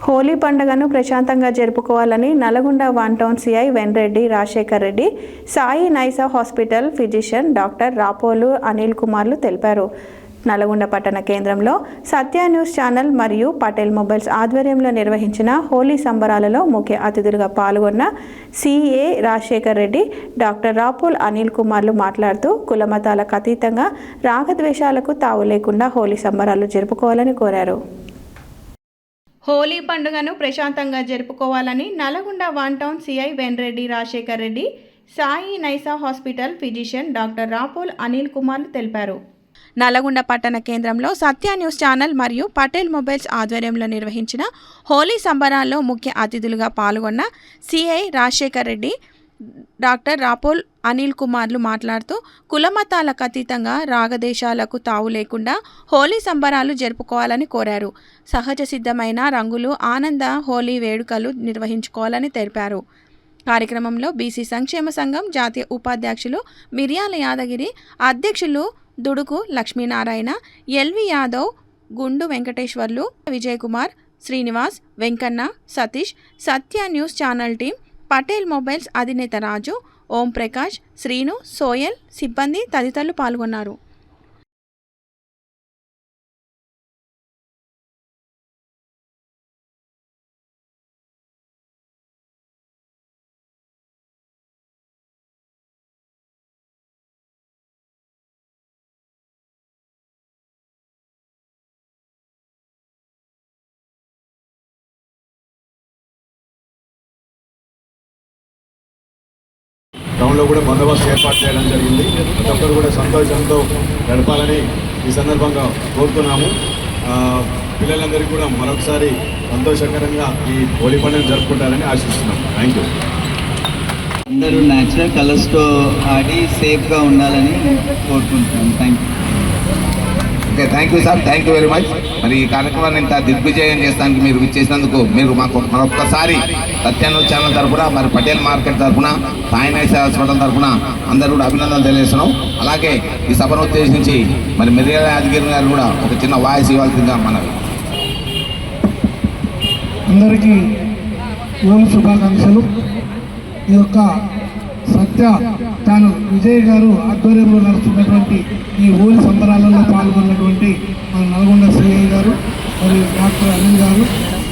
హోలీ పండుగను ప్రశాంతంగా జరుపుకోవాలని Nalgonda one town CI Vemreddy Rajasekhar Reddy, Sai Naisa hospital physician doctor Rapolu Anil కుమార్లు తెలిపారు. నల్గొండ పట్టణ కేంద్రంలో సత్య న్యూస్ ఛానల్ మరియు పటేల్ మొబైల్స్ ఆధ్వర్యంలో నిర్వహించిన హోలీ సంబరాలలో ముఖ్య అతిథులుగా పాల్గొన్న సిఏ రాజశేఖర్ రెడ్డి, డాక్టర్ రాపోల్ అనిల్ కుమార్లు మాట్లాడుతూ కులమతాలకు అతీతంగా రాగద్వేషాలకు తావు లేకుండా హోలీ సంబరాలు జరుపుకోవాలని కోరారు. హోలీ పండుగను ప్రశాంతంగా జరుపుకోవాలని Nalgonda one town CI Vemreddy Rajasekhar Reddy, Sai Naisa hospital physician doctor Rapol Anil కుమార్లు తెలిపారు. నల్గొండ పట్టణ కేంద్రంలో సత్య న్యూస్ ఛానల్ మరియు పటేల్ మొబైల్స్ ఆధ్వర్యంలో నిర్వహించిన హోలీ సంబరాల్లో ముఖ్య అతిథులుగా పాల్గొన్న సిఐ రాజశేఖర్ రెడ్డి, డాక్టర్ రాపోల్ అనిల్ కుమార్లు మాట్లాడుతూ కులమతాలకు అతీతంగా రాగదేశాలకు తావు లేకుండా హోలీ సంబరాలు జరుపుకోవాలని కోరారు. సహజ సిద్ధమైన రంగులు ఆనంద హోలీ వేడుకలు నిర్వహించుకోవాలని తెలిపారు. కార్యక్రమంలో బీసీ సంక్షేమ సంఘం జాతీయ ఉపాధ్యక్షులు మిర్యాల యాదగిరి, అధ్యక్షులు దుడుకు Lakshminarayana, LV Yadav, Gundu Venkateswarlu, Vijayakumar, Srinivas, Venkanna, Satish, Satya news channel team, Patel mobiles అధినేత రాజు, ఓం ప్రకాష్, శ్రీను, సోయల్, సిబ్బంది తదితరులు పాల్గొన్నారు. టౌన్లో కూడా బందోబస్తు ఏర్పాటు చేయడం జరిగింది. ప్రతి ఒక్కరు కూడా సంతోషంతో గడపాలని ఈ సందర్భంగా కోరుతున్నాము. పిల్లలందరికీ కూడా మరొకసారి సంతోషకరంగా ఈ హోలీ పండుగను జరుపుకుంటారని ఆశిస్తున్నాం. Thank you. అందరూ న్యాచురల్ కలర్స్తో ఆడి సేఫ్గా ఉండాలని కోరుకుంటున్నాం. Thank you. Okay, thank you sir, thank you very much. మరి ఈ కార్యక్రమాన్ని ఇంత దిగ్విజయం చేస్తానికి మీరు ఇచ్చేసినందుకు మీరు మాకు మరొకసారి సత్య న్యూస్ ఛానల్ తరఫున, మరి పటేల్ మార్కెట్ తరఫున, సాయి నైసా హాస్పిటల్ తరఫున అందరూ కూడా అభినందనలు తెలియజేస్తున్నాం. అలాగే ఈ సభను ఉద్దేశించి మరి మిర్యాల యాదగిరి గారు కూడా ఒక చిన్న వాయిస్ ఇవ్వాల్సిందిగా మనవి. అందరికీ హోలీ శుభాకాంక్షలు. ఈ యొక్క సత్య తాను విజయ్ గారు ఆధ్వర్యంలో నడుస్తున్నటువంటి ఈ హోలీ సంబరాలలో పాల్గొన్నటువంటి మన నల్గొండ సిఐ గారు మరియు డాక్టర్ అనిల్ గారు,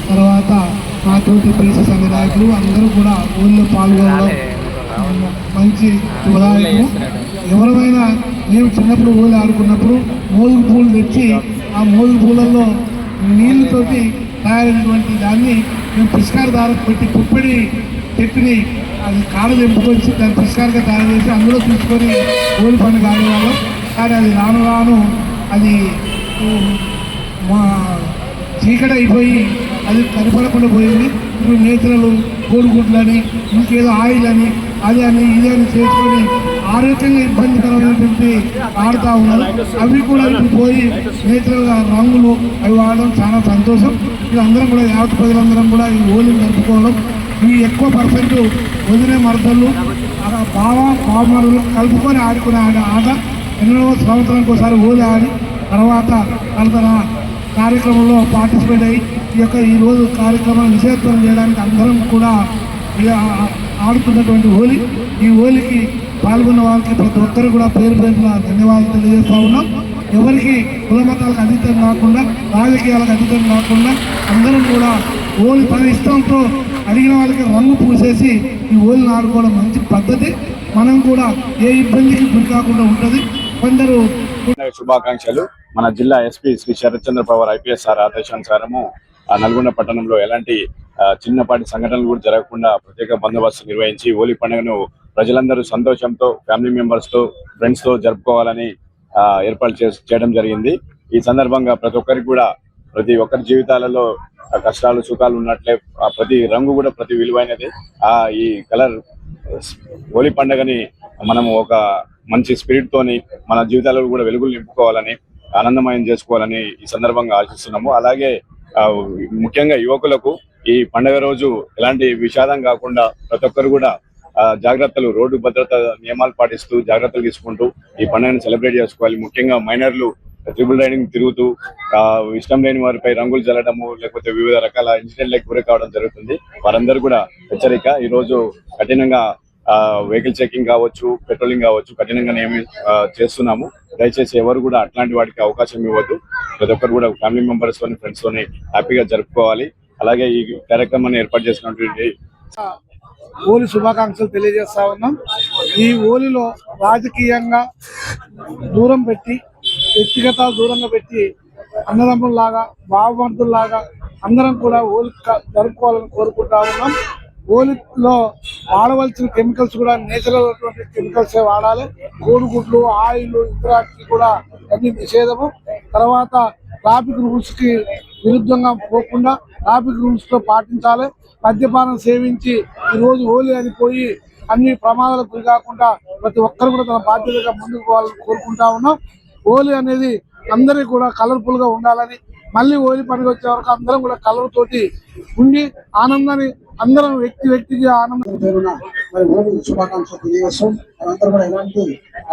తర్వాత మా తోటి పీసీ సంఘ నాయకులు అందరూ కూడా హోలీలో పాల్గొనడం మంచి శుభదాయకము. ఎవరైనా మేము చిన్నప్పుడు హోలీ ఆడుకున్నప్పుడు మోదుగు పూలు తెచ్చి ఆ మోదుగు పూలల్లో నీళ్ళతోటి తయారైనటువంటి దాన్ని మేము పిస్కార దారం పెట్టి పుప్పడి పెట్టిని అది కాడలు ఎంపుకొచ్చి దాన్ని పిస్కారగా తయారు చేసి అందులో తీసుకొని హోలీ పండుగ ఆడేవాళ్ళం. కానీ అది రాను రాను అది మా చీకటి అయిపోయి అది కనపడకుండా పోయింది. ఇప్పుడు నేతలు కోడిగుడ్లని ఇంకేదో ఆయిల్ అని అది అని ఇది అని చేసుకొని ఆరోగ్యంగా ఇబ్బందికరమైనటువంటి ఆడుతూ ఉన్నారు. అవి కూడా ఇప్పుడు పోయి నేతలుగా రంగులు అవి వాడడం చాలా సంతోషం. ఇది అందరం కూడా యావత్ ప్రజలందరం కూడా ఈ హోలీని జరుపుకోవడం, ఇవి ఎక్కువ పర్సెంట్ వదిలే మరదళ్ళు పామరులు కలుపుకొని ఆడుకునే ఆట ఎన్నో సంవత్సరానికి ఒకసారి హోలీ ఆడి తర్వాత తన కార్యక్రమంలో పార్టిసిపేట్ అయ్యి ఈరోజు కార్యక్రమాన్ని విజయవంతం చేయడానికి అందరం కూడా ఆడుతున్నటువంటి హోలీ. ఈ హోలీకి పాల్గొన్న వాళ్ళకి ప్రతి ఒక్కరు కూడా పేరు పేరున ధన్యవాదాలు తెలియజేస్తూ ఉన్నాం. ఎవరికి కులమతాలకు అతీతం కాకుండా, రాజకీయాలకు అతీతం కాకుండా అందరం కూడా హోలీ తన ఇష్టంతో అడిగిన వాళ్ళకి రంగు పూసేసి ఈ హోలీని ఆడుకోవడం మంచి పద్ధతి. మనం కూడా ఏ ఇబ్బందికి గురి కాకుండా ఉంటుంది. కొందరు శుభాకాంక్షలు. మన జిల్లా ఎస్పీ శ్రీ శరత్ చంద్ర పవార్ ఐపీఎస్ సార్ ఆదేశానుసారము నల్గొండ పట్టణంలో ఎలాంటి చిన్నపాటి సంఘటనలు కూడా జరగకుండా ప్రత్యేక బందోబస్తు నిర్వహించి హోలీ పండుగను ప్రజలందరూ సంతోషంతో, ఫ్యామిలీ మెంబర్స్తో, ఫ్రెండ్స్తో జరుపుకోవాలని ఏర్పాటు చేయడం జరిగింది. ఈ సందర్భంగా ప్రతి ఒక్కరికి కూడా ప్రతి ఒక్కరి జీవితాలలో కష్టాలు సుఖాలు ఉన్నట్లే ప్రతి రంగు కూడా ప్రతి విలువైనది. ఈ కలర్ హోలీ పండుగని మనము ఒక మంచి స్పిరిట్ తోని మన జీవితాలలో కూడా వెలుగులు నింపుకోవాలని, ఆనందమయం చేసుకోవాలని ఈ సందర్భంగా ఆశిస్తున్నాము. అలాగే ముఖ్యంగా యువకులకు ఈ పండుగ రోజు ఎలాంటి విషాదం కాకుండా ప్రతి ఒక్కరు కూడా జాగ్రత్తలు, రోడ్డు భద్రత నియమాలు పాటిస్తూ జాగ్రత్తలు తీసుకుంటూ ఈ పండుగను సెలబ్రేట్ చేసుకోవాలి. ముఖ్యంగా మైనర్లు ట్రిపుల్ రైడింగ్ తిరుగుతూ ఇష్టం లేని వారిపై రంగులు చల్లడము లేకపోతే వివిధ రకాల ఇన్సిడెంట్లకు గురి కావడం జరుగుతుంది. వారందరూ కూడా హెచ్చరిక. ఈ రోజు కఠినంగా వెహికల్ చెకింగ్ కావచ్చు, పెట్రోలింగ్ కావచ్చు కఠినంగా చేస్తున్నాము. దయచేసి ఎవరు కూడా అట్లాంటి వాటికి అవకాశం ఇవ్వద్దు. ప్రతి ఒక్కరు కూడా ఫ్యామిలీ మెంబర్స్ తోని ఫ్రెండ్స్ తోని హ్యాపీగా జరుపుకోవాలి. అలాగే ఈ కార్యక్రమాన్ని ఏర్పాటు చేసినటువంటి హోలీ శుభాకాంక్షలు తెలియజేస్తా ఉన్నాం. ఈ హోలీలో రాజకీయంగా దూరం పెట్టి, వ్యక్తిగతాలు దూరంగా పెట్టి, అన్నదమ్ముల్లాగా బావమర్దుల్లాగా అందరం కూడా హోలీ జరుపుకోవాలని కోరుకుంటా ఉన్నాం. హోలీలో వాడవలసిన కెమికల్స్ కూడా నేచురల్ కెమికల్స్ వాడాలి. కోడిగుడ్లు, ఆయిల్ ఇతరానికి కూడా అన్ని నిషేధము. తర్వాత ట్రాఫిక్ రూల్స్ కి విరుద్ధంగా పోకుండా ట్రాఫిక్ రూల్స్ తో పాటించాలి. మద్యపానం సేవించి ఈ రోజు హోలీ అని పోయి అన్ని ప్రమాదాలకు గురి కాకుండా ప్రతి ఒక్కరు కూడా తన బాధ్యతగా ముందుకు పోవాలని కోరుకుంటా ఉన్నాం. హోలీ అనేది అందరికీ కూడా కలర్ఫుల్ గా ఉండాలని, మళ్ళీ హోలీ పండుగ వచ్చే వరకు అందరం కూడా కలర్ తోటి ఉండి ఆనందాన్ని అందరం వ్యక్తికి ఆనందం పేరున మరి హోలీ శుభాకాంక్షలు తెలియజేస్తాం. అందరూ కూడా ఎలాంటి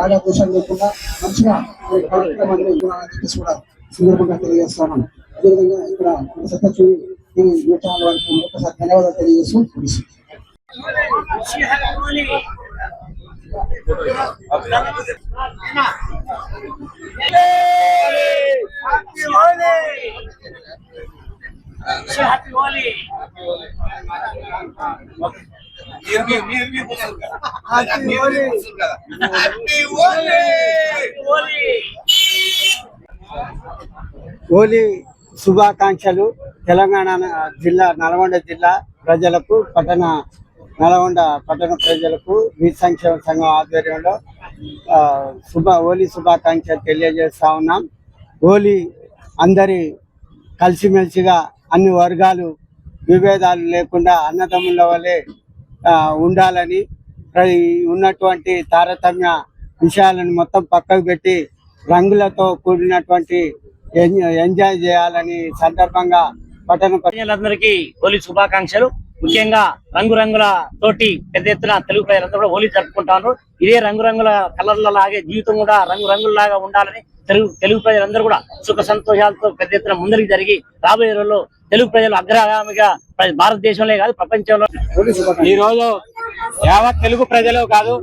ఆలోచన లేకుండా మంచిగా కార్యక్రమాన్ని కూడా సందర్భంగా తెలియజేస్తాను. అదేవిధంగా ఇక్కడ సత్యశ్రీ వారికి ఒకసారి ధన్యవాదాలు తెలియజేస్తూ హోలీ శుభాకాంక్షలు. తెలంగాణ జిల్లా నల్గొండ జిల్లా ప్రజలకు, నల్గొండ పట్టణ ప్రజలకు వీధి సంక్షేమ సంఘం ఆధ్వర్యంలో హోలీ శుభాకాంక్షలు తెలియజేస్తా ఉన్నాం. హోలీ అందరి కలిసిమెలిసిగా అన్ని వర్గాలు విభేదాలు లేకుండా అన్నదమ్ముల వలె ఉండాలని, ఉన్నటువంటి తారతమ్య విషయాలను మొత్తం పక్కకు పెట్టి రంగులతో కూడినటువంటి ఎంజాయ్ చేయాలని సందర్భంగా పట్టణ ప్రజలందరికీ హోలీ శుభాకాంక్షలు. ముఖ్యంగా రంగురంగుల తోటి పెద్ద ఎత్తున తెలుగు ప్రజలందరూ కూడా హోలీ జరుపుకుంటారు. ఇదే రంగురంగుల కలర్ల లాగే జీవితం కూడా రంగురంగులలాగా ఉండాలని తెలుగు ప్రజలందరూ కూడా సుఖ సంతోషాలతో పెద్ద ఎత్తున ముందరికి జరిగి రాబోయే రోజుల్లో తెలుగు ప్రజలు అగ్రగామిగా భారతదేశంలో కాదు ప్రపంచంలో ఈ రోజు యావత్ తెలుగు ప్రజలు కాదు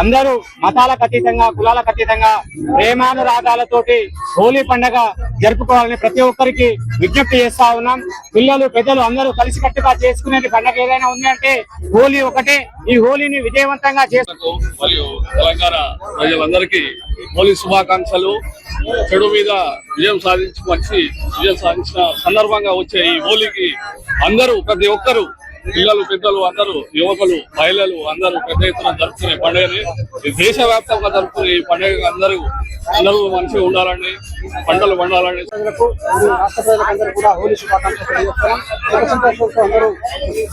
అందరూ మతాలకు అతీతంగా, కులాలకు అతీతంగా ప్రేమానురాగాలతోటి హోలీ పండుగ జరుపుకోవాలని ప్రతి ఒక్కరికి విజ్ఞప్తి చేస్తా ఉన్నాం. పిల్లలు పెద్దలు అందరూ కలిసికట్టుగా చేసుకునేది పండుగ ఏదైనా ఉంది అంటే హోలీ ఒకటే. ఈ హోలీని విజయవంతంగా మరియు తెలంగాణ ప్రజలందరికీ హోలీ శుభాకాంక్షలు. చెడు మీద విజయం సాధించిన సందర్భంగా వచ్చే ఈ హోలీకి అందరూ, ప్రతి ఒక్కరు, పిల్లలు పెద్దలు అందరూ, యువకులు మహిళలు అందరూ పెద్ద ఎత్తున జరుపుకునే పండుగని, దేశవ్యాప్తంగా జరుపుకునే ఈ పండుగ అందరూ మంచిగా ఉండాలని, పంటలు పండాలని రాష్ట్ర ప్రజలందరూ కూడా హోలీ శుభాకాంక్షలు తెలియజేస్తున్నాం. అందరూ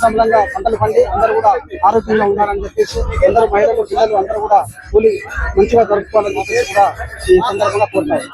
సమలంగా పంటలు పండి అందరూ కూడా ఆరోగ్యంగా ఉండాలని చెప్పేసి అందరూ మహిళలు పిల్లలు అందరూ కూడా హోలీ మంచిగా జరుపుకోవాలని చెప్పేసి కూడా ఈ సందర్భంగా కోరుతారు.